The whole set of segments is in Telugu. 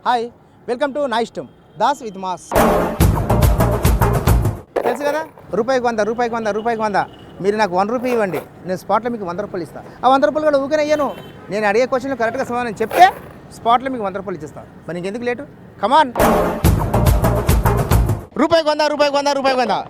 హాయ్ వెల్కమ్ టు నా ఇష్టం దాస్ విత్ మాస్. తెలుసు కదా, రూపాయికి 100 రూపాయికి 100 రూపాయికి 100. మీరు నాకు 1 రూపీ ఇవ్వండి, నేను స్పాట్లో మీకు 100 రూపాయలు ఇస్తాను. ఆ 100 రూపాయలు కూడా ఊరికే అయ్యాను. నేను అడిగే క్వశ్చన్లు కరెక్ట్గా సమాధానం చెప్తే స్పాట్లో మీకు 100 రూపాయలు ఇచ్చేస్తాను. మరి ఇంకెందుకు లేటు, కమాన్. రూపాయికి 100 రూపాయికి 100 రూపాయికి 100.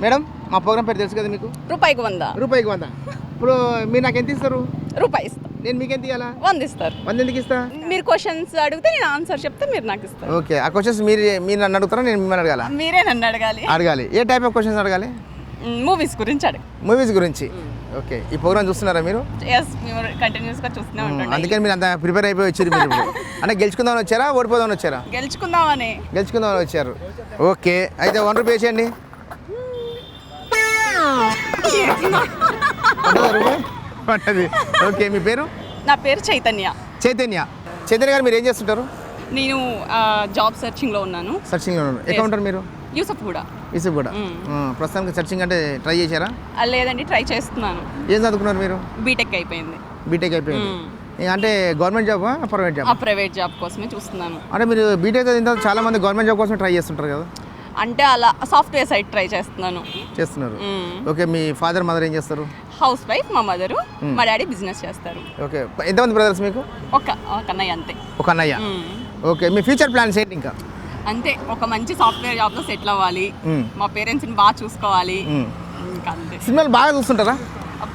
మేడం, మా ప్రోగ్రామ్ పేరు తెలుసు కదా మీకు, రూపాయికి 100. రూపాయికి 100. ఇప్పుడు మీరు నాకు ఎంత ఇస్తారు? రూపాయి ఇస్తా. నేను మీకు ఎంత ఇవ్వాలా? 100 ఇస్తారు. 100 ఎందుకు ఇస్తా? మీరు క్వశ్చన్స్ అడిగితే నేను ఆన్సర్ చెప్తే మీరు నాకు ఇస్తారు. ఓకే, ఆ క్వశ్చన్స్ మీరు నన్ను అడుగుతారా, నేను మిమ్మల్ని అడగాల? మీరే నన్ను అడగాలి. అడగాలి. ఏ టైప్ ఆఫ్ క్వశ్చన్స్ అడగాలి? మూవీస్ గురించి అడగ. మూవీస్ గురించి. ఓకే, ఈ ప్రోగ్రామ్ చూస్తున్నారా మీరు? ఎస్, మేము కంటిన్యూస్గా చూస్తూనే ఉంటాం. అందుకని మీరు అంత ప్రిపేర్ అయిపోయి వచ్చారు మీరు ఇప్పుడు. అంటే గెలుచుకుందామని వచ్చారా, ఓడిపోదామని వచ్చారా? గెలుచుకుందామని. గెలుచుకుందామని వచ్చారు. ఓకే, అయితే 1 రూపీ వేసేయండి. పట్టది. ఓకే, మీ పేరు? నా పేరు చైతన్య. చైతన్య. చైతన్య గారు, మీరు ఏం చేస్తుంటారు? నేను జాబ్ సర్చింగ్లో ఉన్నాను. సర్చింగ్లో ఉన్నారు. ఎక్కడ ఉంటారు మీరు? యూసఫ్ కూడా. యూసఫ్ కూడా. ప్రస్తుతానికి సర్చింగ్ అంటే ట్రై చేశారా? లేదండి, ట్రై చేస్తున్నాను. ఏం చదువుకున్నారు మీరు? బీటెక్ అయిపోయింది. బీటెక్ అయిపోయింది. అంటే గవర్నమెంట్ జాబా, ప్రైవేట్ జాబ్? ప్రైవేట్ జాబ్ కోసమే చూస్తున్నాను. అంటే మీరు బీటెక్ చదివిన తర్వాత చాలా మంది గవర్నమెంట్ జాబ్ కోసం ట్రై చేస్తుంటారు కదా? అంటే అలా సాఫ్ట్వేర్ సైడ్ ట్రై చేస్తున్నాను. చేస్తున్నారు. ఓకే, మీ ఫాదర్ మదర్ ఏం చేస్తారు? House wife. మా మదరు, మా డాడీ బిజినెస్ చేస్తారు. ఓకే, ఎంతమంది బ్రదర్స్ మీకు? ఒక అన్నయ్య అంతే. ఒక అన్నయ్య. ఓకే, మీ ఫ్యూచర్ ప్లాన్స్ ఏంటి ఇంకా? అంతే, ఒక మంచి సాఫ్ట్వేర్ జాబ్లో సెటిల్ అవ్వాలి, మా పేరెంట్స్ని బాగా చూసుకోవాలి, ఇంకా అంతే. సినిమాలు బాగా చూస్తుంటారా?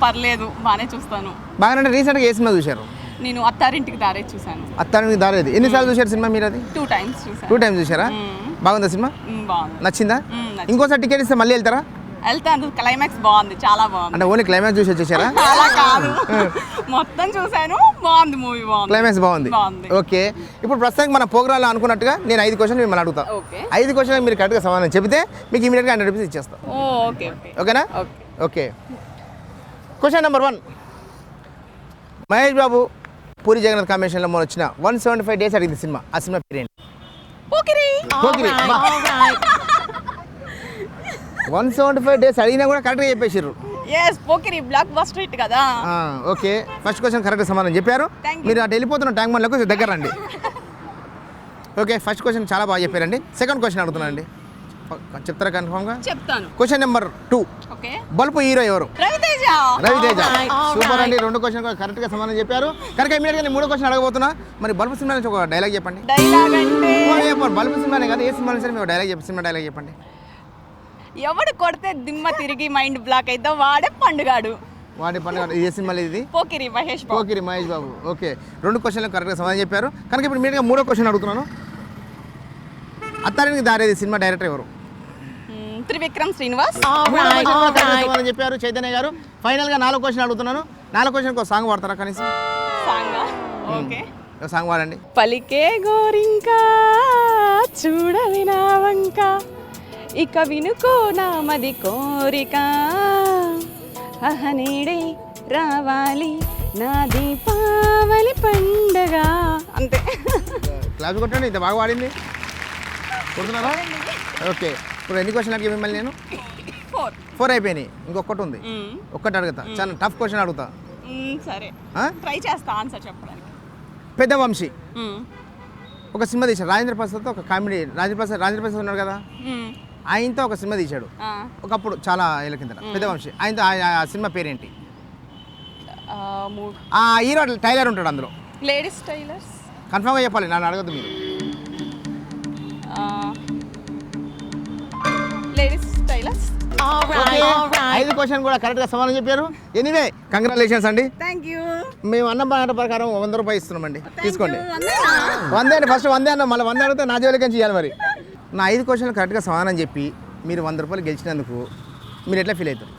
పర్లేదు, బాగానే చూస్తాను. బాగా. రీసెంట్గా ఏ సినిమా చూశారు? నేను అత్తారింటికి దారే చూశాను. అత్తారింటికి దారేది ఎన్నిసార్లు చూశారు సినిమా మీరు? అది 2 times చూశాను. 2 times చూశారా? బాగుందా సినిమా? బాగుంది. నచ్చిందా? ఇంకోసారి టికెట్ ఇస్తే మళ్ళీ వెళ్తారా? వెళ్తాను. క్లైమాక్స్ బాగుంది, చాలా బాగుంది. అంటే ఓన్లీ క్లైమాక్స్ చూసి వచ్చేసారా? అలా కాదు, మొత్తం చూశాను. బాగుంది, మూవీ బాగుంది. క్లైమాక్స్ బాగుంది. ఓకే, ఇప్పుడు ప్రస్తుతానికి మన ప్రోగ్రాంలో అనుకున్నట్టుగా నేను 5 క్వశ్చన్లు మిమ్మల్ని అడుగుతా. 5 క్వశ్చన్లు మీరు కరెక్ట్గా సమాధానం చెబితే మీకు ఇమీడియట్గా 100 రూపీస్ ఇచ్చేస్తాం. ఓకే. ఓకేనా? Okay. Question number 1. Mahesh Babu puri Jagannadh కాంబినేషన్లో మొన్న వచ్చిన 175 days అడిగింది సినిమా. ఆ సినిమా పేరేంటి? పోకిరి. 175 days అడిగినా కూడా కరెక్ట్గా చెప్పేసారు. Yes, Pokiri blockbuster hit కదా. ఓకే, ఫస్ట్ క్వశ్చన్ కరెక్ట్గా సమాధానం చెప్పారు. మీరు అటు వెళ్ళిపోతున్న ట్యాంక్ బండ్లకు దగ్గర రండి. ఓకే, ఫస్ట్ క్వశ్చన్ చాలా బాగా చెప్పారండి. సెకండ్ క్వశ్చన్ అడుగుతున్నానండి, చెప్తారా కన్ఫర్మ్గా? చెప్తాను. Question number 2. Okay, bulb hero ఎవరు? రవితేజ. సూపర్ అండి. 2 క్వశ్చన్ కరెక్ట్గా సమాధానం చెప్పారు. కనుక ఇమీడియట్గా నేను 3వ క్వశ్చన్ అడగబోతున్నా. మరి బల్బు సినిమా నుంచి ఒక డైలాగ్ చెప్పండి. డైలాగ్ అంటే బల్బు సినిమానే కాదు, ఏ సినిమా సరే మీరు సినిమా డైలాగ్ చెప్పండి. ఎవడు కొడితే దిమ్మ తిరిగి మైండ్ బ్లాక్ అయితే వాడే పండుగాడు. వాడి పండుగ. ఏ సినిమా ఇది? పోకిరి మహేష్ బాబు. ఓకే, 2 క్వశ్చన్లు కరెక్ట్గా సమాధానం చెప్పారు. కనుక ఇప్పుడు ఇమీడియట్గా 3వ క్వశ్చన్ అడుగుతున్నాను. అత్తారింటికి దారేది సినిమా డైరెక్టర్ ఎవరు? త్రివిక్రమ్ శ్రీనివాస్. సమాధానం చెప్పారు చైతన్య గారు. ఫైనల్గా 4వ క్వశ్చన్ అడుగుతున్నాను. 4వ క్వశ్చన్కి ఒక సాంగ్ పాడతారా కనీసం? ఓకే, సాంగ్ పాడండి. పలికే గోరింకా చూడవి నా వంక, ఇక వినుకో నామది కోరిక, అహనేడే రావాలి నా దీపావళి పండగ. అంతే. క్లాస్ కొట్టండి, ఇంత బాగా పాడింది. కొడుతున్నారా? ఓకే, ఇప్పుడు ఎన్ని క్వశ్చన్ అడిగి మిమ్మల్ని నేను? 4 అయిపోయినాయి. ఇంకొకటి ఉంది, ఒక్కటి అడుగుతా. చాలా టఫ్ క్వశ్చన్ అడుగుతా. సరే, ట్రై చేస్తా ఆన్సర్ చెప్పడానికి. పెద్ద వంశీ ఒక సినిమా తీశాడు రాజేంద్ర ప్రసాద్తో. ఒక కామెడీ. రాజేంద్ర ప్రసాద్ ఉన్నాడు కదా, ఆయనతో ఒక సినిమా తీశాడు ఒకప్పుడు, చాలా ఏళ్ళ కింద. పెద్ద వంశీ ఆయనతో. ఆ సినిమా పేరేంటి? ఆ హీరో టైలర్ ఉంటాడు అందులో. Ladies tailors. కన్ఫర్మ్గా చెప్పాలి, నన్ను అడగద్దు మీరు. Ladies tailors. 5 క్వశ్చన్ కూడా కరెక్ట్గా సమాధానం చెప్పారు. ఎనీవే, కంగ్రాచులేషన్స్ అండి. Thank you. మేము అన్న మాట ప్రకారం 100 రూపాయలు ఇస్తున్నామండి, తీసుకోండి. 100 అండి, ఫస్ట్ 100 అన్న, మళ్ళీ 100 అడిగితే నా జోలికి చేయాలి. మరి నా 5 క్వశ్చన్లు కరెక్ట్గా సమాధానం చెప్పి మీరు 100 రూపాయలు గెలిచినందుకు మీరు ఎట్లా ఫీల్ అవుతారు?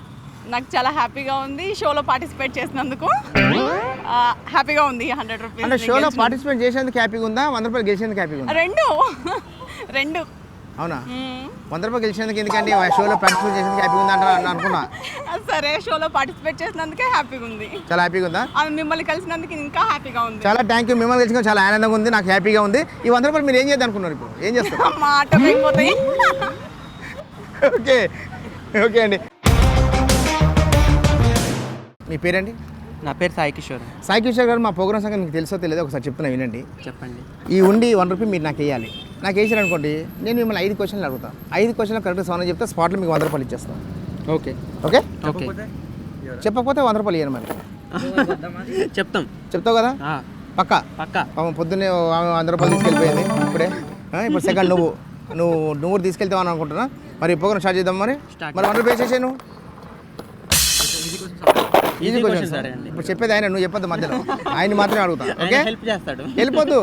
నాకు చాలా హ్యాపీగా ఉంది. షోలో పార్టిసిపేట్ చేసినందుకు హ్యాపీగా ఉంది. 100 రూపీస్. అంటే షోలో పార్టిసిపేట్ చేసేందుకు హ్యాపీగా ఉందా, 100 రూపాయలు గెలిచేందుకు హ్యాపీగా ఉందా? రెండు. అవునా? 100 రూపాయలు గెలిచేందుకు ఎందుకంటే షోలో పార్టిసిపేట్ చేసేందుకు హ్యాపీగా ఉందా అంటారు అనుకున్నా. సరే, షోలో పార్టిసిపేట్ చేసినందుకే హ్యాపీగా ఉంది. చాలా హ్యాపీగా ఉందా? మిమ్మల్ని కలిసినందుకు ఇంకా హ్యాపీగా ఉంది. చాలా థ్యాంక్ యూ. మిమ్మల్ని కలిసి చాలా ఆనందంగా ఉంది, నాకు హ్యాపీగా ఉంది. ఈ 100 రూపాయలు మీరు ఏం చేద్దాం అనుకున్నారు? ఇప్పుడు ఏం చేస్తారు? మాట అయిపోతాయి. ఓకే అండి. మీ పేరండి? నా పేరు సాయి కిషోర్. సాయి కిషోర్ గారు, మా ప్రోగ్రామ్ సంగతి మీకు తెలుసో తెలియదో ఒకసారి చెప్తున్నా వినండి. చెప్పండి. ఈ ఉండి 1 రూపీ మీరు నాకు వేయాలి. నాకు వేసారు అనుకోండి, నేను మిమ్మల్ని 5 క్వశ్చన్లు అడుగుతాను. 5 క్వశ్చన్లు కరెక్ట్గా సమాధానం చెప్తే స్పాట్లో మీకు 100 రూపాయలు ఇచ్చేస్తాను. Okay okay? ఓకే చెప్పకపోతే 100 రూపాయలు ఇవ్వను మరి. చెప్తావు కదా? పక్కా పక్కా. పొద్దున్నే 100 రూపాయలు తీసుకెళ్ళిపోయింది ఇప్పుడే. ఇప్పుడు సెకండ్ నువ్వు తీసుకెళ్తావు అని అనుకుంటున్నా. మరి ప్రోగ్రామ్ స్టార్ట్ చేద్దాం. మరి 100 రూపాయలు వేసేసాను. Easy question sir. ఇప్పుడు చెప్పేది ఆయన, నువ్వు చెప్పొద్దు మధ్యలో. ఆయన మాత్రమే అడుగుతాను. ఓకే? హెల్ప్ చేస్తాడు. వెళ్ళిపోద్దు.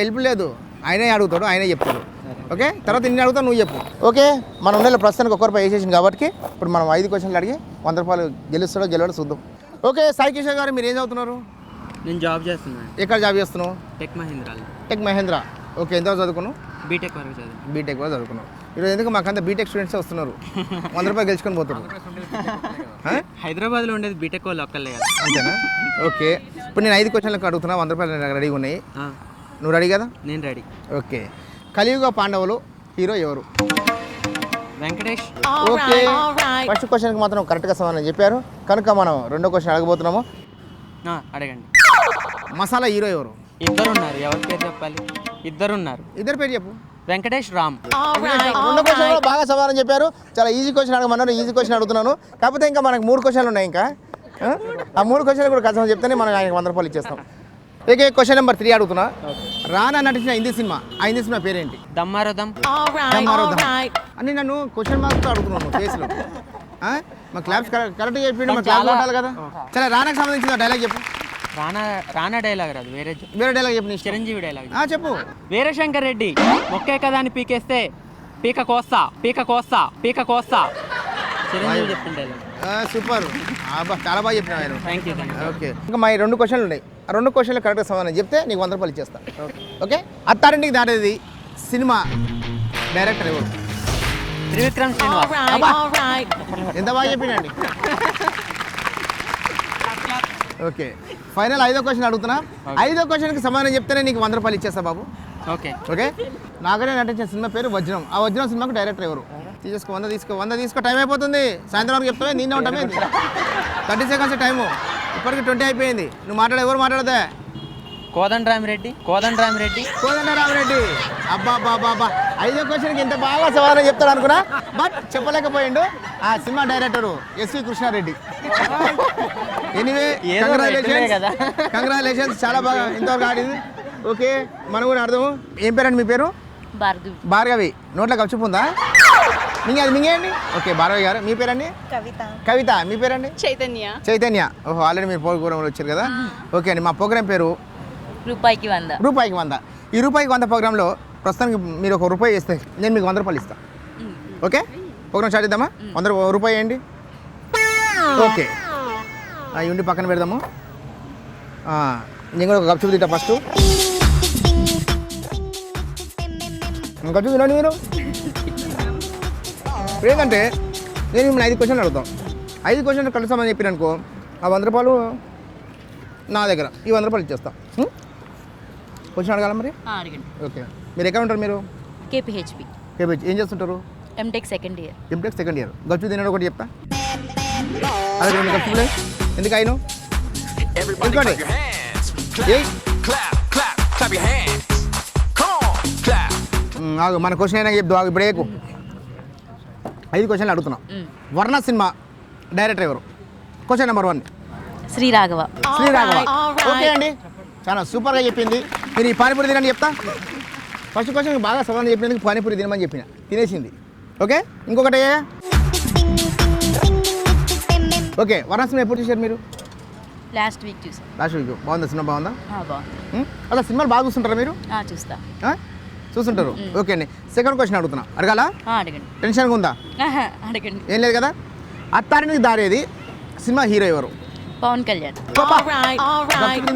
హెల్ప్ లేదు, ఆయనే అడుగుతాడు, ఆయనే చెప్తాడు. ఓకే? తర్వాత ఇన్ని అడుగుతావు, నువ్వు చెప్పు. ఓకే? మన ఉండేలో ప్రస్తుతానికి 1 రూపాయి వేసేసింది కాబట్టి ఇప్పుడు మనం 5 క్వశ్చన్లు అడిగి 100 రూపాయలు గెలుస్తాడో గెలవడో చూద్దాం. ఓకే, సాయి కిషోర్ గారు, మీరు ఏం చదువుతున్నారు? నేను జాబ్ చేస్తున్నాను. ఎక్కడ జాబ్ చేస్తున్నావు? టెక్ మహేంద్ర. ఓకే, ఎంతవరకు చదువుకున్నావు? బీటెక్ వరకు చదివాను. బీటెక్ వరకు చదువుకున్నావు. ఈరోజు ఎందుకు మాకంతా బీటెక్ స్టూడెంట్స్ వస్తున్నారు, 100 రూపాయలు గెలుచుకొని పోతారు. హైదరాబాద్లో ఉండేది బీటెక్ వాళ్ళు ఒక్కళ్ళే కదా. అంతేనా? ఓకే, ఇప్పుడు నేను 5 క్వశ్చన్లకు అడుగుతున్నా. 100 రూపాయలు నాకు రెడీగా ఉన్నాయి. నువ్వు రెడీ కదా? నేను రెడీ. ఓకే, కలియుగ పాండవులు హీరో ఎవరు? వెంకటేష్. ఓకే, ఫస్ట్ క్వశ్చన్కి మాత్రం కరెక్ట్గా సమాధానం చెప్పారు కనుక మనం 2వ క్వశ్చన్ అడగబోతున్నాము. అడగండి. మసాలా హీరో ఎవరు? ఇద్దరున్నారు. ఎవరి పేరు చెప్పాలి? ఇద్దరున్నారు. ఇద్దరు పేరు చెప్పు. వెంకటేష్, రామ్. 2 క్వశ్చన్లో బాగా సమాధానం చెప్పారు. చాలా ఈజీ క్వశ్చన్ అడగమన్నారు. ఈజీ క్వశ్చన్ అడుగుతున్నాను. కాకపోతే ఇంకా మనకు 3 క్వశ్చన్లు ఉన్నాయి. ఇంకా ఆ 3 క్వశ్చన్లు కూడా కష్టం చెప్తేనే మనం ఆయనకు 100 రూపాయలు ఇచ్చేస్తాం. ఓకే, క్వశ్చన్ నెంబర్ 3 అడుగుతున్నా. రానా నటించిన హిందీ సినిమా, ఆ హిందీ సినిమా పేరేంటి? దమ్మారథం. అని నన్ను క్వశ్చన్ మార్క్తో అడుగుతున్నాను ఫేస్లో. మా క్లాప్స్ కరెక్ట్గా చెప్పిండు, మా క్లాప్ కొట్టాలి కదా. చాలా రానాకు సంబంధించిన డైలాగ్ చెప్పు. రానా డైలాగ్ రాదు, వేరే డైలాగ్ చెప్పు. నీ చిరంజీవి డైలాగ్ చెప్పు. వీరశంకర్ రెడ్డి మొక్కే కదా అని పీకేస్తే పీక కోస్తా చిరంజీవి చెప్పిన డైలాగ్. సూపర్, చాలా బాగా చెప్పినా ఆయన. Thank you. ఓకే, ఇంకా మా 2 క్వశ్చన్లు ఉన్నాయి. ఆ 2 క్వశ్చన్లు కరెక్ట్గా సమాధానం చెప్తే నీకు 100 రూపాయలు ఇచ్చేస్తా. ఓకే? అత్తారింటికి దాటేది సినిమా డైరెక్టర్ ఎవరు? త్రివిక్రమ్ శ్రీనివాస్. ఎంత బాగా చెప్పినండి. ఓకే, ఫైనల్ 5వ క్వశ్చన్ అడుగుతున్నా. 5వ క్వశ్చన్కి సమాధానం చెప్తేనే నీకు 100 రూపాయలు ఇచ్చేస్తా బాబు. ఓకే. నాగరే నటించిన సినిమా పేరు వజ్రం. ఆ వజ్రం సినిమాకు డైరెక్టర్ ఎవరు? తీసుకో, 100 తీసుకో. టైం అయిపోతుంది. సాయంత్రం వరకు చెప్తావే, నిన్న ఉంటామే. 30 సెకండ్స్ టైము. ఇప్పటికి 20 అయిపోయింది. నువ్వు ఎవరు మాట్లాడదా? కోదండరామిరెడ్డి. అబ్బా 5వ క్వశ్చన్కి ఇంత బాగా సమాధానం చెప్తాడు అనుకున్నా, బట్ చెప్పలేకపోయిండు. ఆ సినిమా director SV Krishna Reddy. Anyway, congratulations, చాలా బాగా ఇంతవరకు ఆడింది. ఓకే, మనం కూడా ఆడదాము. ఏం పేరండి మీ పేరు? భార్గవి. నోట్లో కప్చిప్ ఉందా? మింగేయండి. ఓకే, భార్గవి గారు. మీ పేరండి? కవిత. మీ పేరండి? చైతన్య. ఓహో, ఆల్రెడీ మీరు ప్రోగ్రాంలో వచ్చారు కదా. ఓకే అండి, మా ప్రోగ్రామ్ పేరు రూపాయికి 100. ఈ రూపాయికి 100 ప్రోగ్రాంలో ప్రస్తుతానికి మీరు 1 రూపాయి వేస్తే నేను మీకు 100 రూపాయలు ఇస్తాను. ఓకే, ప్రోగ్రామ్ స్టార్ట్ చేద్దామా? 100 రూపాయి వేయండి. ఓకే, ఇవన్నీ పక్కన పెడదాము. నేను కూడా ఒక గప్చుప్ తింటా ఫస్ట్. గప్చుప్ తినండి మీరు. ఏంటంటే నేను మిమ్మల్ని 5 క్వశ్చన్లు అడుగుతాం. 5 క్వశ్చన్లు కలిసి సమాధానం చెప్పిన అనుకో, ఆ 100 రూపాయలు నా దగ్గర, ఈ 100 రూపాయలు ఇచ్చేస్తాం. క్వశ్చన్ అడగాల మరి? ఓకే, మీరు ఎక్కడ ఉంటారు? మీరు కేపీహెచ్పి. ఏం చేస్తుంటారు? MTech second year. గచ్చు తినడం ఒకటి చెప్తా. అదే 2 గచ్చులే. ఎందుకు అయినా ఎందుకండి మన క్వశ్చన్ అయినా చెప్దు. ఇప్పుడు ఏకు 5 క్వశ్చన్లు అడుగుతున్నాం. వర్ణ సినిమా డైరెక్టర్ ఎవరు? Question number 1 Sri Raghava. ఓకే అండి, చాలా సూపర్గా చెప్పింది. మీరు ఈ పానీపూరి తినని చెప్తా. ఫస్ట్ క్వశ్చన్ బాగా సమాధానం చెప్పినందుకు పానీపూరి తినమని చెప్పిన, తినేసింది. ఓకే, ఇంకొకటి. ఓకే, వర్ణ సినిమా ఎప్పుడు చూసారు మీరు? లాస్ట్ వీక్ చూసాను. బాగుందా సినిమా? బాగుందా? బాగుంది. అలా సినిమాలు బాగా చూస్తుంటారా మీరు? చూస్తుంటారు. ఓకే అండి, సెకండ్ క్వశ్చన్ అడుగుతున్నా. అడగాల? అడగండి. టెన్షన్గా ఉందా? అడగండి. ఏం లేదు కదా. అత్తారింటికి దారేది సినిమా హీరో ఎవరు? పవన్ కళ్యాణ్.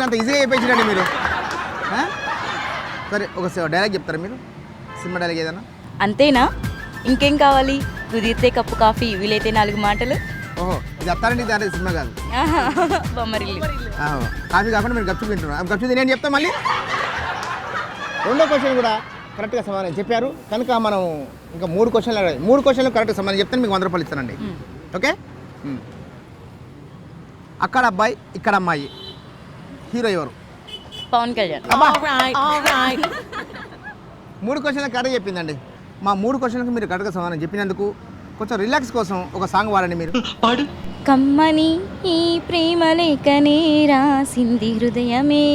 అంత ఈజీగా చెప్పేసిరండి మీరు. సరే, ఒక డైలాగ్ చెప్తారా మీరు? సినిమా డైలాగ్ ఏదైనా? అంతేనా, ఇంకేం కావాలి? కుదిరితే కప్పు కాఫీ, వీలైతే 4 మాటలు. ఓహో, ఇది అత్తారింటికి దారేది సినిమా కాదు. బొమ్మరిల్లు. కాఫీ కాకుండా మీరు గప్చు తింటున్నారు. గప్చు తిని చెప్తా. మళ్ళీ 2వ క్వశ్చన్ కూడా కరెక్ట్గా సమాధానం చెప్పారు కనుక మనం ఇంకా 3 క్వశ్చన్లు అడగాలి. 3 క్వశ్చన్లు కరెక్ట్గా సమాధానం చెప్తే మీకు 100 రూపాయలు ఇస్తానండి. ఓకే, అక్కడ అబ్బాయి ఇక్కడ అమ్మాయి హీరో ఎవరు? పవన్ కళ్యాణ్. అబ్బా 3 క్వశ్చన్లకు కరెక్ట్ చెప్పిందండి. మా 3 క్వశ్చన్లకు మీరు కరెక్ట్గా సమాధానం చెప్పినందుకు కొంచెం రిలాక్స్ కోసం ఒక సాంగ్ వాడండి మీరు. కమ్మని ఈ ప్రేమ లేఖనే రాసింది హృదయమే,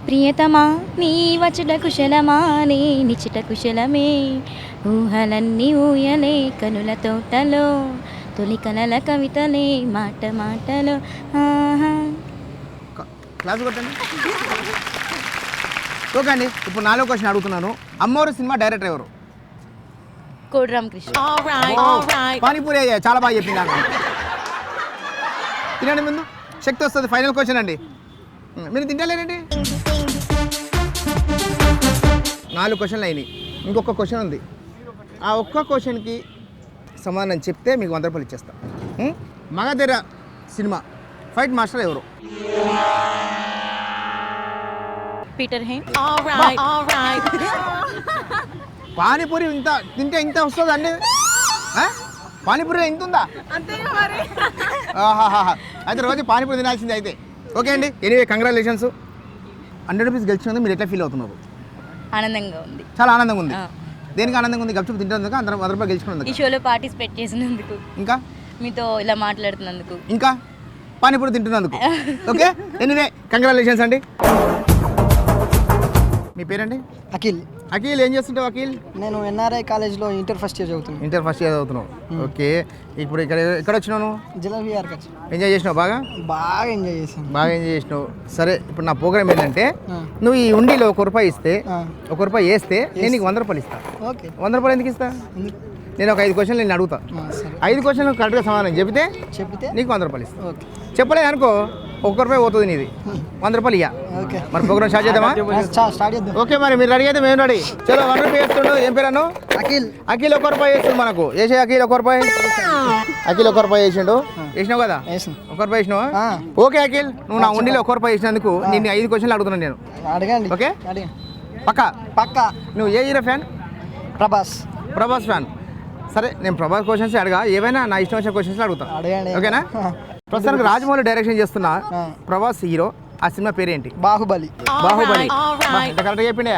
ప్రియతమా నీ వచట కుశలమా నే నిచిట కుశలమే, ఊహలన్నీ ఊయలే కనుల తోటలో, తొలి కలల కవితలే మాట మాటలో. ఆహా. క్లాస్ కొట్టండి. ఓకే అండి, ఇప్పుడు 4వ క్వశ్చన్ అడుగుతున్నాను. అమ్మోరు సినిమా డైరెక్టర్ ఎవరు? కోడి రామకృష్ణ. పానీపూరి అయ్యా, చాలా బాగా చెప్పింది నాకు. తినండి ముందు, శక్తి వస్తుంది. ఫైనల్ క్వశ్చన్ అండి. మీరు తింటలేరండి. 4 క్వశ్చన్లు అయినాయి, ఇంకొక క్వశ్చన్ ఉంది. ఆ ఒక్క క్వశ్చన్కి సమాధానం చెప్తే మీకు 100 రూపాయలు ఇచ్చేస్తా. మగధీర సినిమా ఫైట్ మాస్టర్ ఎవరు? పీటర్ హేన్. పానీపూరి ఇంత తింటే ఇంత వస్తుంది అండి. పానీపూరి ఇంత ఉందా? అయితే రోజు పానీపూరి తినాల్సింది అయితే. ఓకే అండి, ఎనీవే కంగ్రాచులేషన్స్. 100 రూపీస్ గెలిచినందుకు మీరు ఎట్లా ఫీల్ అవుతున్నారు? ఆనందంగా ఉంది. చాలా ఆనందంగా ఉంది. దేనికి ఆనందంగా ఉంది? గప్చుప్ తింటున్నందుకు, 100 రూపాయలు గెలుచుకున్నందుకు, ఈ షోలో పార్టిసిపేట్ చేసినందుకు, ఇంకా మీతో ఇలా మాట్లాడుతున్నందుకు, ఇంకా పానీపూరి తింటున్నందుకు. ఓకే, ఎనీవే కంగ్రాచులేషన్స్ అండి. మీ పేరండి? అఖిల్. అఖిల్, ఏం చేస్తుంటావు అఖిల్? నేను ఎన్ఆర్ఐ కాలేజ్లో ఇంటర్ ఫస్ట్ ఇయర్ చదువుతున్నాను. ఇంటర్ ఫస్ట్ ఇయర్ చదువుతున్నావు. ఓకే, ఇప్పుడు ఎక్కడ వచ్చినావు? జలవిఆర్కి వచ్చి ఎంజాయ్ చేసినావు? బాగా ఎంజాయ్ చేశాను. బాగా ఎంజాయ్ చేసినావు. సరే, ఇప్పుడు నా ప్రోగ్రామ్ ఏంటంటే, నువ్వు ఈ ఉండిలో ₹1 ఇస్తే, ₹1 వేస్తే నేను నీకు 100 రూపాయలు ఇస్తా. ఓకే. 100 రూపాయలు ఎందుకు ఇస్తా? నేను ఒక 5 క్వశ్చన్లు నేను అడుగుతా. 5 క్వశ్చన్లు కరెక్ట్గా సమాధానం చెబితే నీకు 100 రూపాయలు ఇస్తా. ఓకే. చెప్పలేదు అనుకో, ₹1 పోతుంది నీది, 100 రూపాయలు ఇయ్యా. ఓకే. మరి ప్రోగ్రామ్ స్టార్ట్ చేద్దామా? స్టార్ట్ చేద్దాం. ఓకే, మరి మీరు రెడీ అయితే మేము రెడీ. చలో, 100 రూపాయలు వేస్తుండు. ఏం పేరు అను? అఖిల్. అఖిల్ ₹1 వేస్తుంది మనకు. వేసే అఖిల్ ₹1. అఖిల్ ₹1 వేసిండు. వేసినావు కదా? ₹1 వేసినావా? ఓకే అఖిల్, నువ్వు నా ఉండిలో ₹1 వేసినందుకు నేను 5 క్వశ్చన్లు అడుగుతున్నాను నేను. అడగండి. ఓకే, అడగండి. పక్కా. నువ్వు ఏ హీరో ఫ్యాన్? ప్రభాస్ ఫ్యాన్. సరే, నేను ప్రభాస్ క్వశ్చన్స్ అడగా, ఏవైనా నా ఇష్టం వచ్చిన క్వశ్చన్స్ అడుగుతా. అడగండి. ఓకేనా? ప్రస్తుతానికి రాజమౌళి డైరెక్షన్ చేస్తున్న ప్రభాస్ హీరో, ఆ సినిమా పేరేంటి? బాహుబలి. ఎంత కరెక్ట్గా చెప్పిండే.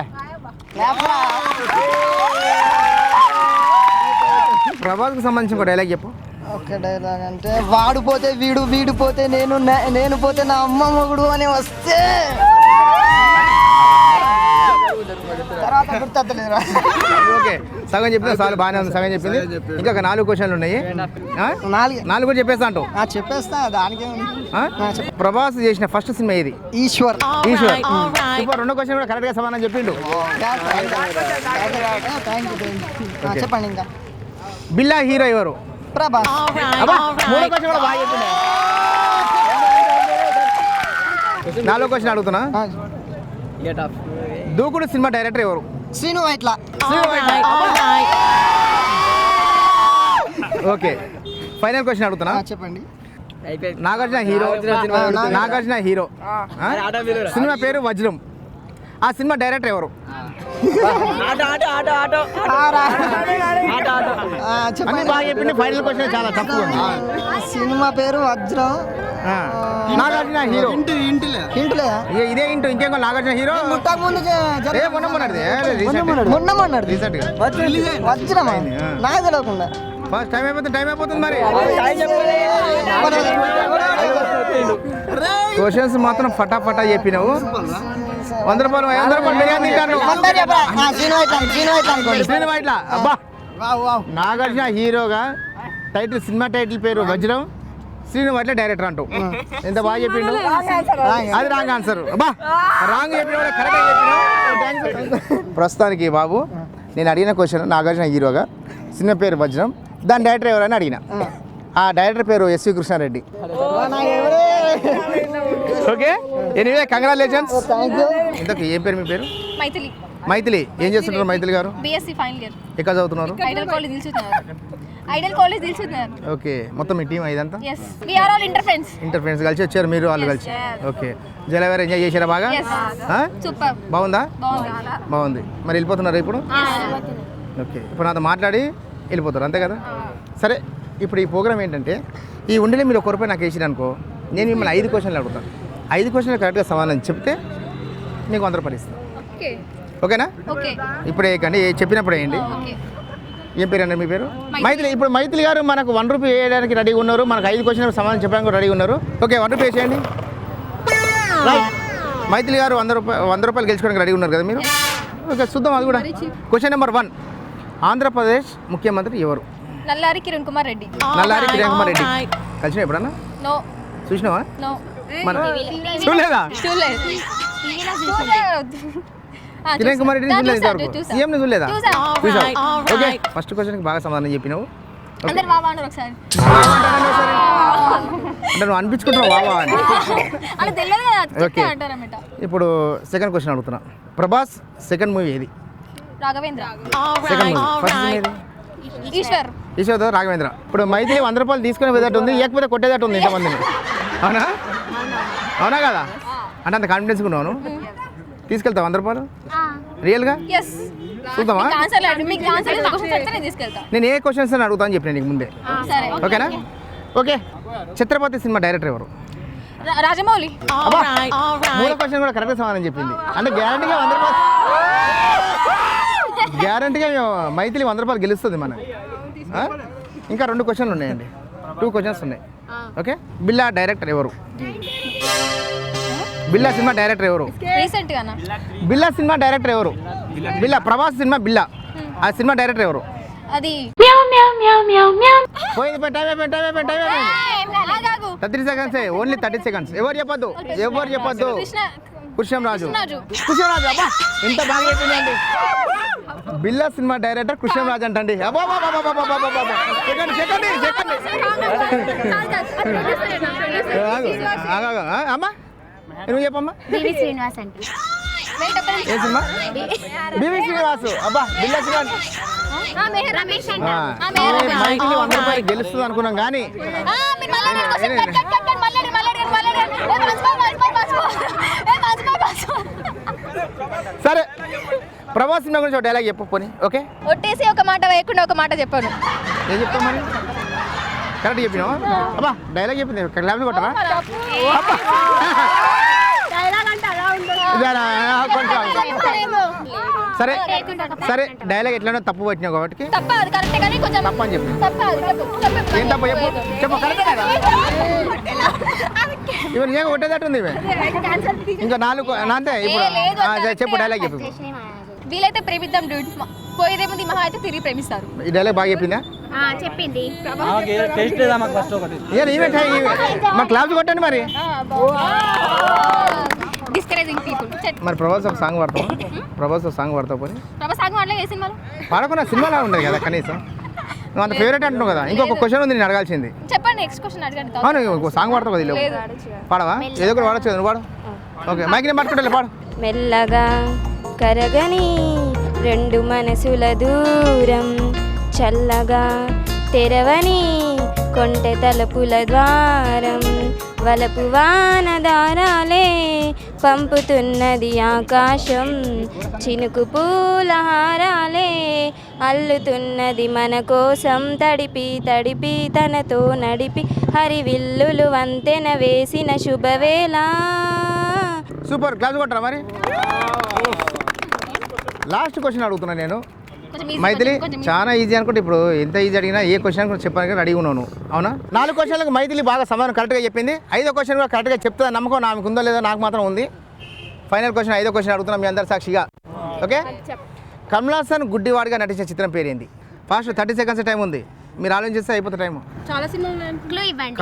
ప్రభాస్కి సంబంధించిన ఒక డైలాగ్ చెప్పు. ఒక డైలాగ్ అంటే, వాడు పోతే వీడు, వీడు పోతే నేను, నేను పోతే నా అమ్మ మొగుడు అని వస్తే తర్వాత గుర్తొత్తలేదురా. ఓకే, సగం చెప్పిన చాలు, బాగానే ఉంది. సగం చెప్పింది. ఇంకా 4 క్వశ్చన్లు ఉన్నాయి. 4 కూడా చెప్పేస్తా అంటావు? చెప్పేస్తా. దానికే ప్రభాస్ చేసిన ఫస్ట్ సినిమా ఏది? ఈశ్వర్. సూపర్. 2వ క్వశ్చన్ కూడా కరెక్ట్గా సమాధానం చెప్పిండు. చెప్పండి. ఇంకా బిల్లా హీరో ఎవరు? ప్రభాస్. 3వ క్వశ్చన్ కూడా బాగా చెప్పిండే. 4వ క్వశ్చన్ అడుగుతున్నా. దూకుడు సినిమా డైరెక్టర్ ఎవరు? Srinu Vaitla. Okay, final question అడుగుతున్నా. చెప్పండి. నాగార్జున హీరో సినిమా పేరు వజ్రం. ఆ సినిమా డైరెక్టర్ ఎవరు? అన్ని బాగా చెప్పింది. ఫైనల్ క్వశ్చన్ చాలా తక్కువ ఉంది. సినిమా పేరు వజ్రం. నాగార్జున హీరో. ఇంటులే ఇదే ఇంటూ ఇంకేమో నాగార్జున హీరో. మొన్నమన్నాడు రీసెంట్ గా వజ్రం. నాకు తెలియకుండా. ఫస్ట్ టైం అయిపోతుంది మరి. క్వశ్చన్స్ మాత్రం ఫటాఫటా చెప్పినావు. 100 రూపాయలు, 500 రూపాయలు బిర్యానీ తింటాను. శ్రీను వైట్ల. అబ్బా, నాగార్జున హీరోగా టైటిల్, సినిమా టైటిల్ పేరు వజ్రం, శ్రీను వైట్ల డైరెక్టర్ అంటూ. ఎంత బాగా చెప్పిండు. అది రాంగ్ ఆన్సర్. అబ్బా, రాంగ్ చెప్పిన కరెక్ట్గా చెప్పిన. ప్రస్తుతానికి బాబు, నేను అడిగిన క్వశ్చన్ నాగార్జున హీరోగా సినిమా పేరు వజ్రం, దాని డైరెక్టర్ ఎవరైనా అడిగిన. ఆ డైరెక్టర్ పేరు SV Krishna Reddy. Okay, anyway congratulations. ఇంతకు ఏం పేరు? మీ పేరు? మైథిలి. ఏం చేస్తుంటారు మైథిలి గారు? BSc final year. ఎక్కడ చదువుతున్నారు? ఐడల్ కాలేజ్ నిల్చున్నారు. ఓకే, మొత్తం మీ టీం ఇదంతా? yes we are all inter friends కలిసి వచ్చారు మీరు వాళ్ళు కలిసి. ఓకే, జలవేర ఎంజాయ్ చేశారా బాగా? సూపర్. బాగుందా? బాగుంది. మరి వెళ్ళిపోతున్నారా ఇప్పుడు? ఓకే, ఇప్పుడు నాతో మాట్లాడి వెళ్ళిపోతారు అంతే కదా? సరే, ఇప్పుడు ఈ ప్రోగ్రామ్ ఏంటంటే, ఈ ఉండిలో మీరు ₹1 నాకు వేసిరు అనుకో, నేను మిమ్మల్ని 5 క్వశ్చన్లు అడుగుతాను. 5 క్వశ్చన్లు కరెక్ట్గా సమాధానం చెప్తే నీకు 100 రూపాయలు ఇస్తాను. ఓకే ఓకేనా? ఓకే ఇప్పుడు వేయకండి, చెప్పినప్పుడు వేయండి. ఓకే ఏం పేరు అండి మీ పేరు? మైథిలి. ఇప్పుడు మైథిలి గారు మనకు 1 రూపీ వేయడానికి రెడీగా ఉన్నారు, మనకు 5 క్వశ్చన్లు సమాధానం చెప్పడానికి రెడీగా ఉన్నారు. ఓకే, 1 రూపీ వేసేయండి. మైథిలి గారు 100 రూపాయలు గెలుచుకోవడానికి రెడీ ఉన్నారు కదా మీరు? ఓకే, చూద్దాం అది కూడా. క్వశ్చన్ నెంబర్ 1, ఆంధ్రప్రదేశ్ ముఖ్యమంత్రి ఎవరు? నల్లారి కిరణ్ కుమార్ రెడ్డి. నల్లారి కిరణ్ కుమార్ రెడ్డి. కలిసిన ఎప్పుడన్నా నో చూసినావా? నో మన చూడలేదా? చూడలేదు. కిరణ్ కుమార్ రెడ్డి చూడలేదు ఇంతవరకు. సీఎం ని చూడలేదా? చూసావు. ఓకే, ఫస్ట్ క్వశ్చన్కి బాగా సమాధానం చెప్పినావు. అందరు బాబా అన్నారు ఒకసారి. అంటే నువ్వు అనిపించుకుంటున్నావు వావా అని. అలా తెలియదు కదా, ఓకే. అంటారన్నమాట. ఇప్పుడు సెకండ్ క్వశ్చన్ అడుగుతున్నా. ప్రభాస్ సెకండ్ మూవీ ఏది? రాఘవేంద్ర. Second movie. ఫస్ట్ ఏది? ఈశ్వర్. ఈశ్వర్ రాఘవేంద్ర. ఇప్పుడు మైథిలి 100 రూపాయలు తీసుకునే విధట్టు ఉంది, లేకపోతే కొట్టేదట్టు ఉంది ఇంతమందిని. అవునా? అవునా కదా? అంటే అంత కాన్ఫిడెన్స్ ఉన్నాను. తీసుకెళ్తావు 100 రూపాయలు రియల్గా? ఎస్. చూద్దామా? మీకు ఆన్సర్ నేను తీసుకెళ్తా. నేను ఏ క్వశ్చన్స్ అని అడుగుతాను చెప్పిన నీకు ముందే. సరే ఓకేనా? ఓకే. ఛత్రపతి సినిమా డైరెక్టర్ ఎవరు? రాజమౌళి. అబ్బా, మూడో క్వశ్చన్ కూడా కరెక్ట్గా సమాధానం చెప్పింది. అంటే గ్యారంటీగా 100 రూపాయలు, గ్యారంటీగా మైథిలి 100 రూపాయలు గెలుస్తుంది మన. ఇంకా 2 క్వశ్చన్లు ఉన్నాయండి, 2 క్వశ్చన్స్ ఉన్నాయి. ఓకే, బిల్లా డైరెక్టర్ ఎవరు? బిల్లా సినిమా డైరెక్టర్ ఎవరు? రీసెంట్ గానా? బిల్లా సినిమా డైరెక్టర్ ఎవరు? బిల్లా ప్రభాస్ సినిమా బిల్లా, ఆ సినిమా డైరెక్టర్ ఎవరు? అది పోయింది. Time 30 seconds, only 30 seconds. ఎవరు చెప్పొద్దు, ఎవరు చెప్పొద్దు. కృష్ణంరాజు. కృష్ణంరాజు. అబ్బా, ఎంత బాగా చెప్పిందండి. బిల్లా సినిమా డైరెక్టర్ కృష్ణంరాజు అంటండి. అబ్బా, అమ్మా నువ్వు చెప్పమ్మా. శ్రీనివాస్ అంటే ఏ సినిమా? బివి శ్రీనివాసు. అబ్బా, బిల్లా సినిమా. మైథిలి 100 రూపాయలు గెలుస్తుంది అనుకున్నాం కానీ సరే. ప్రభాస్ సినిమా గురించి ఒక డైలాగ్ చెప్పు పోనీ. ఓకే, ఒట్టేసి ఒక మాట వేయకుండా ఒక మాట చెప్పాను. ఏం చెప్తావు మరి? కరెక్ట్ చెప్పినావా? అబ్బా, డైలాగ్ చెప్పింది. క్లాప్ కొట్టరా? సరే సరే, డైలాగ్ ఎట్లనో తప్పు పట్టినావు కాబట్టి తప్పు అని చెప్పి. ఏం తప్పు చెప్పు, చెప్పు. కరెక్ట్ కదా? ఇవన్నీ ఏం కొట్టేదట్టుంది ఇవే. ఇంకా 4 అంతే. ఇప్పుడు చెప్పు, డైలాగ్ చెప్పు. వీలైతే ప్రేమిద్దాం డూడ్, పోయేదేముంది మహా అయితే తిరిగి ప్రేమిస్తారు. ఈ డైలాగ్ బాగా చెప్పిందా? చెప్పింది. మా క్లాస్ కొట్టండి మరి. Discouraging people. మరి ప్రభాస్ ఒక సాంగ్ పాడతావు? ప్రభాస్ ఒక సాంగ్ పాడతావు పోనీ? ప్రభాస్ సాంగ్ మాటలే ఏ సినిమాలో పాడకుండా సినిమాలో ఉండదు కదా కనీసం. నువ్వు అంత ఫేవరెట్ అంటున్నావు కదా. ఇంకొక క్వశ్చన్ ఉంది నేను అడగాల్సింది. చెప్పండి, నెక్స్ట్ క్వశ్చన్ అడగండి. అవును, ఇంకో సాంగ్ పాడతావు కదా. పాడవా? ఏదో ఒకటి పాడచ్చు కదా. నువ్వు పాడు. ఓకే, మైక్ నేను పట్టుకుంటా, పాడు. మెల్లగా కరగని 2 మనసుల దూరం, చల్లగా తెరవని కొంటె తలుపుల ద్వారం, వలపు వానదారాలే పంపుతున్నది ఆకాశం, చినుకు పూలహారాలే అల్లుతున్నది మన కోసం, తడిపి తడిపి తనతో నడిపి హరివిల్లులు వంతెన వేసిన శుభవేళ. సూపర్, క్లాస్ కొట్టరా మరి. లాస్ట్ క్వశ్చన్ అడుగుతున్నా నేను. మైథిలి చాలా ఈజీ అనుకుంటే ఇప్పుడు ఎంత ఈజీ అడిగినా ఏ క్వశ్చన్ కూడా చెప్పడానికి రెడీగా ఉన్నాను. అవునా? 4 క్వశ్చన్లకు మైథిలి బాగా సమాధానం కరెక్ట్గా చెప్పింది. 5వ క్వశ్చన్ కూడా కరెక్ట్గా చెప్తుందా నమ్మకం నాకు ఉందో లేదో నాకు మాత్రం ఉంది. ఫైనల్ క్వశ్చన్, 5వ క్వశ్చన్ అడుగుతున్నాం మీ అందరి సాక్షిగా. ఓకే, కమల్ హాసన్ గుడ్డివాడిగా నటించిన చిత్రం పేరేంది? ఫాస్ట్ 30 సెకండ్స్ టైం ఉంది, మీరు ఆలోచిస్తే అయిపోతే టైం. చాలా సినిమా.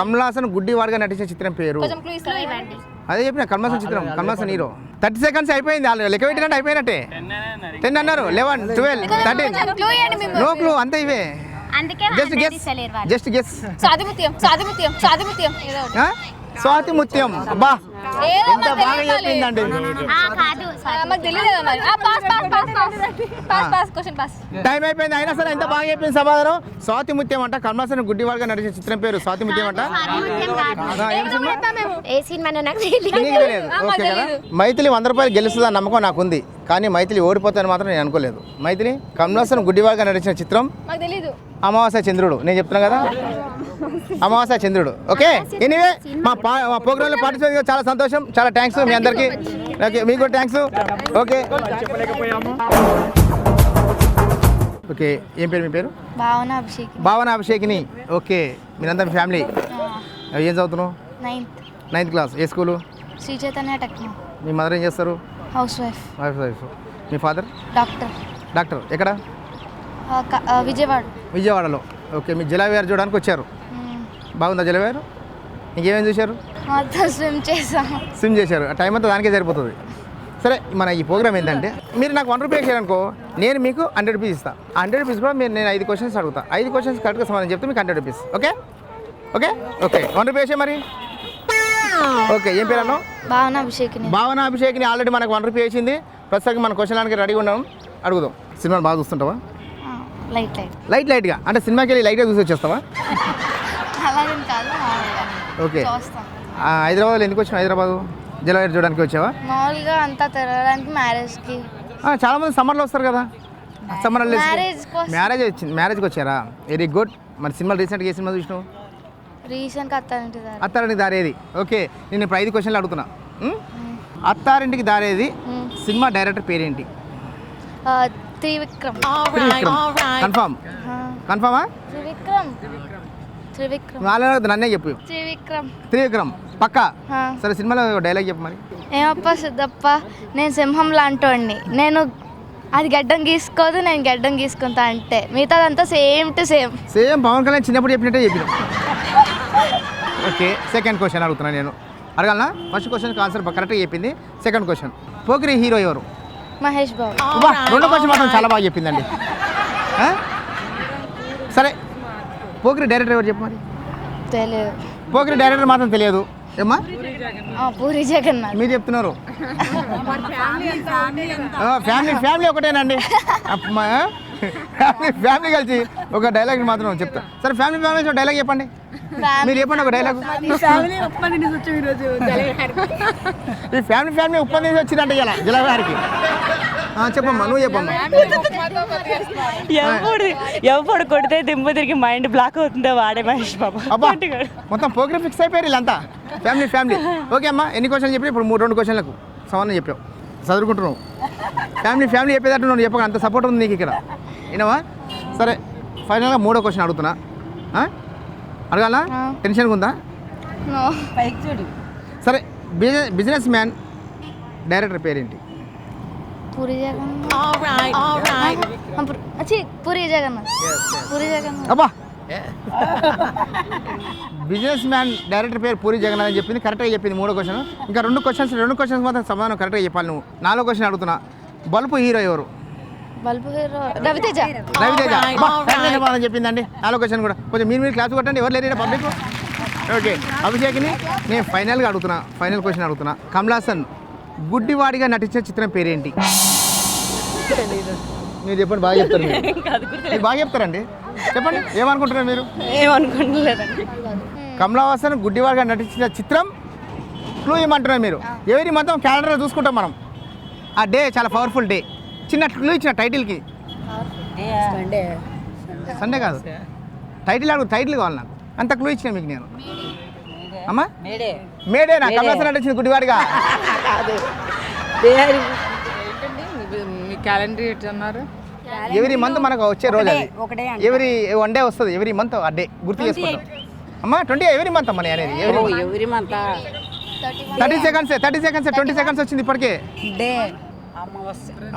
కమల్ హాసన్ గుడ్డివాడిగా నటించిన చిత్రం పేరు? అదే చెప్పిన, కమల్ హాసన్ చిత్రం, కమల్ హాసన్ హీరో. 30 సెకండ్స్ అయిపోయింది, వాళ్ళు లెక్క పెట్టినట్టు అయిపోయినట్టే. 10 అన్నారు, 11, 12, 13. నో క్లూ, అంతే ఇవే. Just guess. స్వాతి ముత్యం. అబ్బా, ఎంత బాగా చెప్పిందండి. టైం అయిపోయింది, అయినా సరే ఎంత బాగా చెప్పింది సమాధానం. స్వాతి ముత్యం అంట, కమల్ హాసన్ గుడ్డివాడిగా నటించిన చిత్రం పేరు స్వాతి ముత్యం అంట. తెలియదు. ఓకే కదా. మైథిలి 100 రూపాయలు గెలుస్తుందని నమ్మకం నాకుంది, కానీ మైథిలి ఓడిపోతాను మాత్రం నేను అనుకోలేదు. మైథిలి, కమల్ హాసన్ గుడ్డివాడిగా నటించిన చిత్రం అమావాస్య చంద్రుడు నేను చెప్తున్నా కదా, అమావాస్య చంద్రుడు. ఓకే, ఎనీవే మా ప్రోగ్రాంలో పార్టిసిపేట్ చాలా సంతోషం, చాలా థ్యాంక్స్ మీ అందరికీ. ఓకే, మీకు కూడా థ్యాంక్స్. ఓకే ఓకే, ఏం పేరు మీ పేరు? భావన అభిషేక్ భావన అభిషేకిని. ఓకే, మీరంతా ఫ్యామిలీ. ఏం చదువుతున్నావు? 9th class. ఏ స్కూలు? శ్రీ చైతన్య టెక్నో. మీ మదర్ ఏం చేస్తారు? House wife. వైఫ్. మీ ఫాదర్? డాక్టర్. ఎక్కడ? విజయవాడలో. ఓకే, మీ జలవిహార్ చూడడానికి వచ్చారు. బాగుందా జలవిహార్? ఇంకేమేమి చూశారు? స్విమ్ చేశారు. ఆ టైం అంతా దానికే సరిపోతుంది. సరే, మన ఈ ప్రోగ్రామ్ ఏంటంటే మీరు నాకు 1 రూపీ వేసారనుకో, నేను మీకు 100 రూపీస్ ఇస్తాను. ఆ 100 రూపీస్ కూడా నేను 5 క్వశ్చన్స్ అడుగుతా. 5 క్వశ్చన్స్ కరెక్ట్గా సమాధానం చెప్తే మీకు 100 rupees. Okay okay okay, 1 rupee వేసే మరి. ఓకే, ఏం పేరు అన్నావు? భావన అభిషేక్ని. ఆల్రెడీ మనకు 1 రూపీ వేసింది. ప్రస్తుతానికి మన క్వశ్చన్కి రెడీగా ఉన్నాం. అడుగుదాం. సినిమాలు బాగా చూస్తుంటావా? లైట్గా అంటే సినిమాకి వెళ్ళి లైట్గా చూసి వచ్చేస్తావా? ఓకే, హైదరాబాద్లో ఎందుకు వచ్చినావు? హైదరాబాద్ జలవిహార్ చూడడానికి వచ్చావా? మామూలుగా అంతా తిరగడానికి మ్యారేజ్కి. చాలా మంది సమ్మర్లో వస్తారు కదా. సమ్మర్ మ్యారేజ్కి వచ్చారా? Very good. మరి సినిమాలు రీసెంట్గా ఏ సినిమా చూసినావు? అత్తారింటికి దారేది. ఓకే, నేను ఇప్పుడు 5 క్వశ్చన్లు అడుగుతున్నా. అత్తారింటికి దారేది సినిమా డైరెక్టర్ పేరేంటి? త్రివిక్రమ్. కన్ఫామా? త్రివిక్రమ్. నన్నే చెప్పు. త్రివిక్రమ్ పక్కా? సరే, సినిమాలో డైలాగ్ చెప్పు మరి. ఏమప్ప సిద్ధప్ప, నేను సింహం లాంటోడిని, నేను అది గడ్డం గీసుకోదు, నేను గడ్డం గీసుకుంటా అంటే మిగతాదంతా same to same Pawan Kalyan చిన్నప్పుడు చెప్పినట్టే చెప్పిన. ఓకే, సెకండ్ క్వశ్చన్ అడుగుతున్నా నేను. అడగాలనా? ఫస్ట్ క్వశ్చన్కి ఆన్సర్ కరెక్ట్గా చెప్పింది. సెకండ్ క్వశ్చన్, పోకిరి హీరో ఎవరు? మహేష్ బాబు. రెండో క్వశ్చన్ మాత్రం చాలా బాగా చెప్పిందండి. సరే, పోకిరి డైరెక్టర్ ఎవరు చెప్పు మరి. తెలియదు. పోకిరి డైరెక్టర్ మాత్రం తెలియదు ఏమ్మా? పూరి జగన్నాథ్. మీరు చెప్తున్నారు. ఫ్యామిలీ ఒకటేనండి. ఫ్యామిలీ కలిసి ఒక డైలాగ్ మాత్రం చెప్తా. సరే, ఫ్యామిలీ డైలాగ్ చెప్పండి. మీరు చెప్పండి ఒక డైలాగ్. ఈ ఫ్యామిలీ ఉప్పంది వచ్చిందంటే ఇలా జలవిహార్కి. చెప్పమ్మా, నువ్వు చెప్పమ్మా. ఎవడు కొడితే దింపు తిరిగి మైండ్ బ్లాక్ అవుతుందో వాడే మహేష్ బాబు. అబ్బా, మొత్తం ప్రోగ్రామ్ ఫిక్స్ అయిపోయారు వీళ్ళంతా. ఫ్యామిలీ. ఓకే అమ్మా, ఎన్ని క్వశ్చన్లు చెప్పి ఇప్పుడు 2 క్వశ్చన్లకు సమాధానం చెప్పావు. చదువుకుంటున్నావు. ఫ్యామిలీ చెప్పేటట్టు నువ్వు చెప్పక అంత సపోర్ట్ ఉంది నీకు ఇక్కడ. వినవా? సరే, ఫైనల్గా 3వ క్వశ్చన్ అడుగుతున్నా. అడగాలా? టెన్షన్గా ఉందా? సరే, బిజినెస్ మ్యాన్ డైరెక్టర్ పేరేంటి? పూరి జగన్నాథ్. అబ్బా, బిజినెస్ మ్యాన్ డైరెక్టర్ పేరు పూరి జగన్నాథ్ అని చెప్పింది. కరెక్ట్గా చెప్పింది. 3వ క్వశ్చన్. ఇంకా 2 క్వశ్చన్స్ మాత్రం సమాధానం కరెక్ట్గా చెప్పాలి నువ్వు. 4వ క్వశ్చన్ అడుగుతున్నా. బల్బు హీరో ఎవరు? రవితేజ. సమాధానం చెప్పిందండి. 4వ క్వశ్చన్ కూడా కొంచెం మీరు క్లాస్ కొట్టండి. ఎవరు లేరు పబ్లిక్. ఓకే, అభిషేక్ని నేను ఫైనల్గా అడుగుతున్నా. ఫైనల్ క్వశ్చన్ అడుగుతున్నా. కమల్ హాసన్ గుడ్డివాడిగా నటించిన చిత్రం పేరేంటి? మీరు చెప్పండి, బాగా చెప్తారు. మీరు బాగా చెప్తారండి. చెప్పండి, ఏమనుకుంటున్నారు మీరు? ఏమనుకుంటలేదండి. కమల్ హాసన్ గుడ్డివాడిగా నటించిన చిత్రం క్లూ ఏమంటున్నారు మీరు? ఎవరి మొత్తం క్యాలెండర్ చూసుకుంటాం మనం. ఆ డే చాలా పవర్ఫుల్ డే. చిన్న క్లూ ఇచ్చిన టైటిల్కి. సండే కాదు, టైటిల్ కావాలి నాకు. అంత క్లూ ఇచ్చిన మీకు నేను. అమ్మా, మేడేనా? కమల్ హాసన్ నటించింది గుడ్డివాడిగా. క్యాలెండర్ అన్నారు. ఎవరి మంత్ మనకు వచ్చే రోజు అది. ఎవరి 1 డే వస్తుంది. ఎవరి మంత్ ఆ డే గుర్తు చేసుకుంటాం. అమ్మా, 20 ఎవరి మంత్ అమ్మా అనేది. ఎవరి మంత 30 సెకండ్స్ 20 సెకండ్స్ వచ్చింది ఇప్పటికే.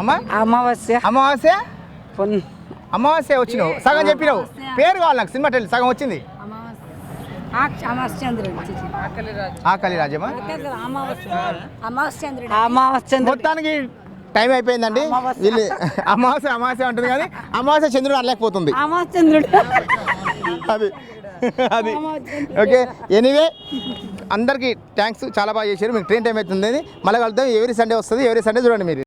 అమ్మా, అమావాస్య వచ్చినావు. సగం చెప్పినావు. పేరు కావాలి నాకు. సినిమా టైటిల్ సగం వచ్చింది. ఆకలి రాజమా. మొత్తానికి టైం అయిపోయిందండి. వీళ్ళు అమావాస్య ఉంటుంది కానీ అమావాస్య చంద్రుడు అనలేకపోతుంది. అది ఓకే. ఎనీవే, అందరికీ థ్యాంక్స్. చాలా బాగా చేశారు. మీకు ట్రైన్ టైం అవుతుంది. మళ్ళీ కలుద్దాం. ఎవరీ సండే వస్తుంది. ఎవరీ సండే చూడండి మీరు.